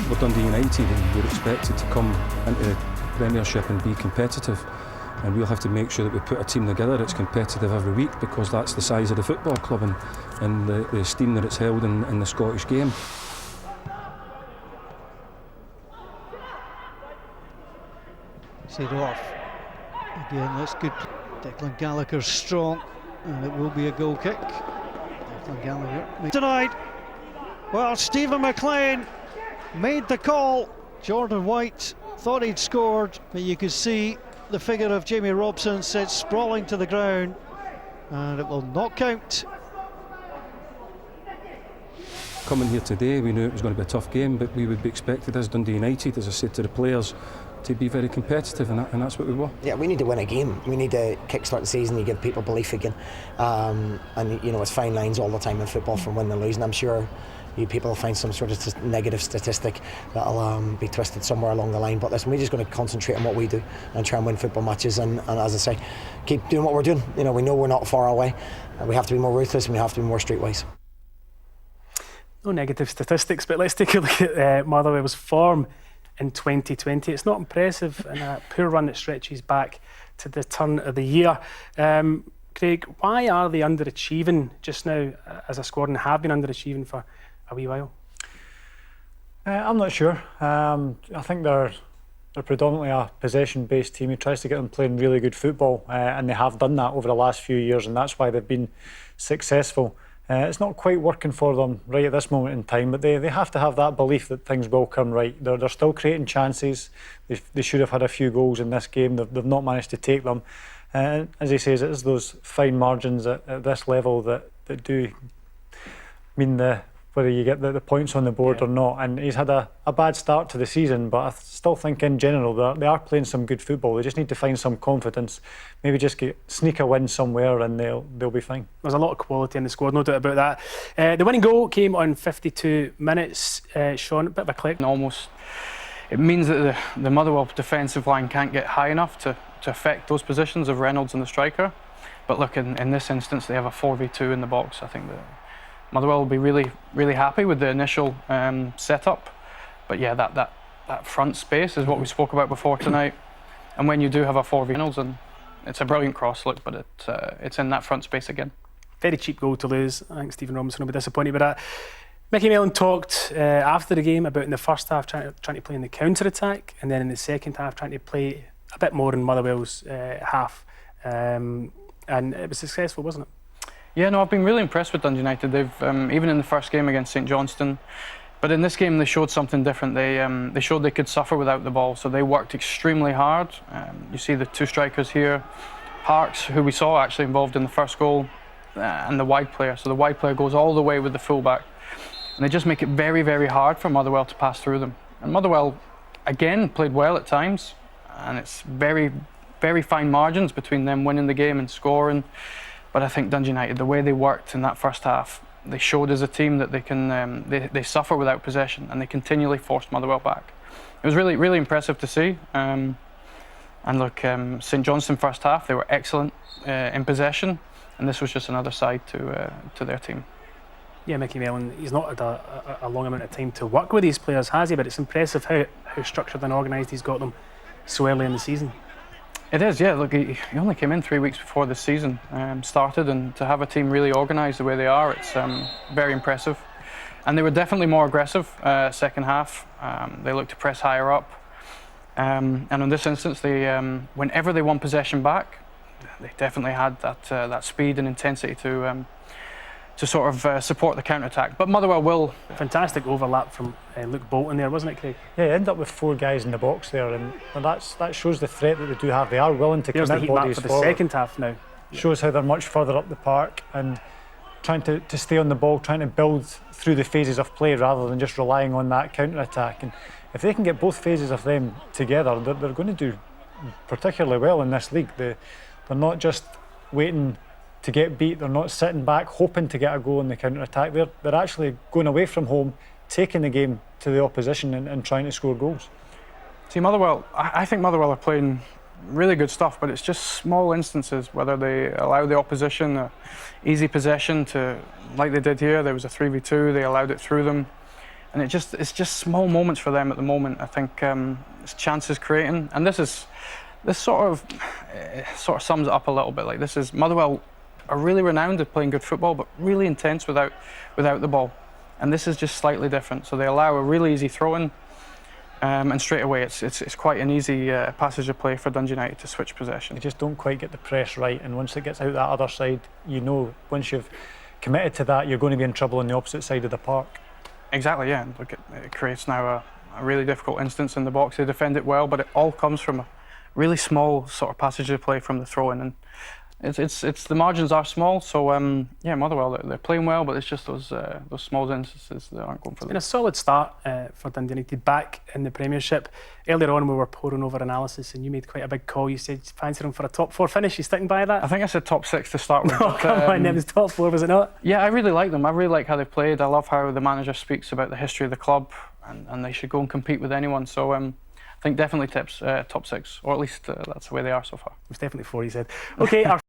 We're Dundee United and we're expected to come into the Premiership and be competitive, and we'll have to make sure that we put a team together that's competitive every week, because that's the size of the football club and the esteem that it's held in the Scottish game. Set off. Again, that's good. Declan Gallagher's strong, and it will be a goal kick. Declan Gallagher tonight. Well, Stephen McLean made the call. Jordan White thought he'd scored, but you could see the figure of Jamie Robson set sprawling to the ground, and it will not count. Coming here today, we knew it was going to be a tough game, but we would be expected as Dundee United, as I said to the players, to be very competitive, and that's what we were. Yeah, we need to win a game. We need to kickstart the season. You give people belief again, and you know, it's fine lines all the time in football from winning and losing. I'm sure you people will find some sort of negative statistic that'll be twisted somewhere along the line. But listen, we're just going to concentrate on what we do and try and win football matches. And as I say, keep doing what we're doing. You know, we know we're not far away. We have to be more ruthless and we have to be more streetwise. No negative statistics, but let's take a look at Motherwell's form in 2020. It's not impressive, and a poor run that stretches back to the turn of the year. Craig, why are they underachieving just now as a squad, and have been underachieving for a wee while? I'm not sure. I think they're predominantly a possession-based team who tries to get them playing really good football, and they have done that over the last few years, and that's why they've been successful. It's not quite working for them right at this moment in time, but they have to have that belief that things will come right. They're still creating chances. They should have had a few goals in this game. They've not managed to take them. As he says, it is those fine margins at this level that do mean whether you get the points on the board or not. And he's had a bad start to the season, but I still think in general they are playing some good football. They just need to find some confidence, maybe just sneak a win somewhere, and they'll be fine. There's a lot of quality in the squad, no doubt about that. The winning goal came on 52 minutes. Sean, a bit of a click. Almost, it means that the Motherwell defensive line can't get high enough to affect those positions of Reynolds and the striker. But look, in this instance, they have a 4v2 in the box. I think that Motherwell will be really, really happy with the initial setup. But yeah, that front space is what we spoke about before tonight. And when you do have a 4v Reynolds, and it's a brilliant cross, look, but it's in that front space again. Very cheap goal to lose. I think Stephen Robinson will be disappointed with that. Mickey Mellon talked after the game about in the first half trying to play in the counter-attack, and then in the second half trying to play a bit more in Motherwell's half. And it was successful, wasn't it? Yeah, no, I've been really impressed with Dundee United. They've even in the first game against St Johnstone, but in this game they showed something different. They showed they could suffer without the ball, so they worked extremely hard. You see the two strikers here, Parks, who we saw actually involved in the first goal, and the wide player. So the wide player goes all the way with the fullback, and they just make it very, very hard for Motherwell to pass through them. And Motherwell again played well at times, and it's very, very fine margins between them winning the game and scoring. But I think Dundee United, the way they worked in that first half, they showed as a team that they can they suffer without possession, and they continually forced Motherwell back. It was really, really impressive to see. And look, St Johnstone first half, they were excellent in possession, and this was just another side to their team. Yeah, Mickey Mellon, he's not had a long amount of time to work with these players, has he? But it's impressive how structured and organised he's got them so early in the season. It is, yeah. Look, he only came in 3 weeks before the season started, and to have a team really organised the way they are, it's very impressive. And they were definitely more aggressive second half. They looked to press higher up. And in this instance, they whenever they won possession back, they definitely had that speed and intensity to sort of support the counter-attack. But Motherwell will. Fantastic overlap from Luke Bolton there, wasn't it, Craig? Yeah, end up with 4 guys in the box there, and that shows the threat that they do have. They are willing to commit bodies forward. For the second half now. Shows how they're much further up the park and trying to stay on the ball, trying to build through the phases of play rather than just relying on that counter-attack. And if they can get both phases of them together, they're going to do particularly well in this league. They're not just waiting to get beat, they're not sitting back hoping to get a goal in the counter-attack. They're actually going away from home, taking the game to the opposition and trying to score goals. See, Motherwell, I think Motherwell are playing really good stuff, but it's just small instances, whether they allow the opposition easy possession to, like they did here, there was a 3v2, they allowed it through them. and it's just small moments for them at the moment. I think it's chances creating, and this sort of sums it up a little bit. Like, this is Motherwell are really renowned at playing good football, but really intense without the ball, and this is just slightly different. So they allow a really easy throw-in, and straight away it's quite an easy passage of play for Dundee United to switch possession. They just don't quite get the press right, and once it gets out that other side, you know, once you've committed to that, you're going to be in trouble on the opposite side of the park. Exactly, yeah. Look, it creates now a really difficult instance in the box. They defend it well, but it all comes from a really small sort of passage of play from the throw-in, and it's the margins are small. So yeah, Motherwell, they're playing well, but it's just those small instances that aren't going for them. It's been a solid start for Dundee United back in the Premiership. Earlier on, we were poring over analysis, and you made quite a big call. You said you fancied them for a top 4 finish. You sticking by that? I think I said top 6 to start with. Oh, come on, it was top 4, was it not? Yeah, I really like them. I really like how they played. I love how the manager speaks about the history of the club, and they should go and compete with anyone. So I think definitely top 6, or at least that's the way they are so far. It was definitely 4, he said. Okay, our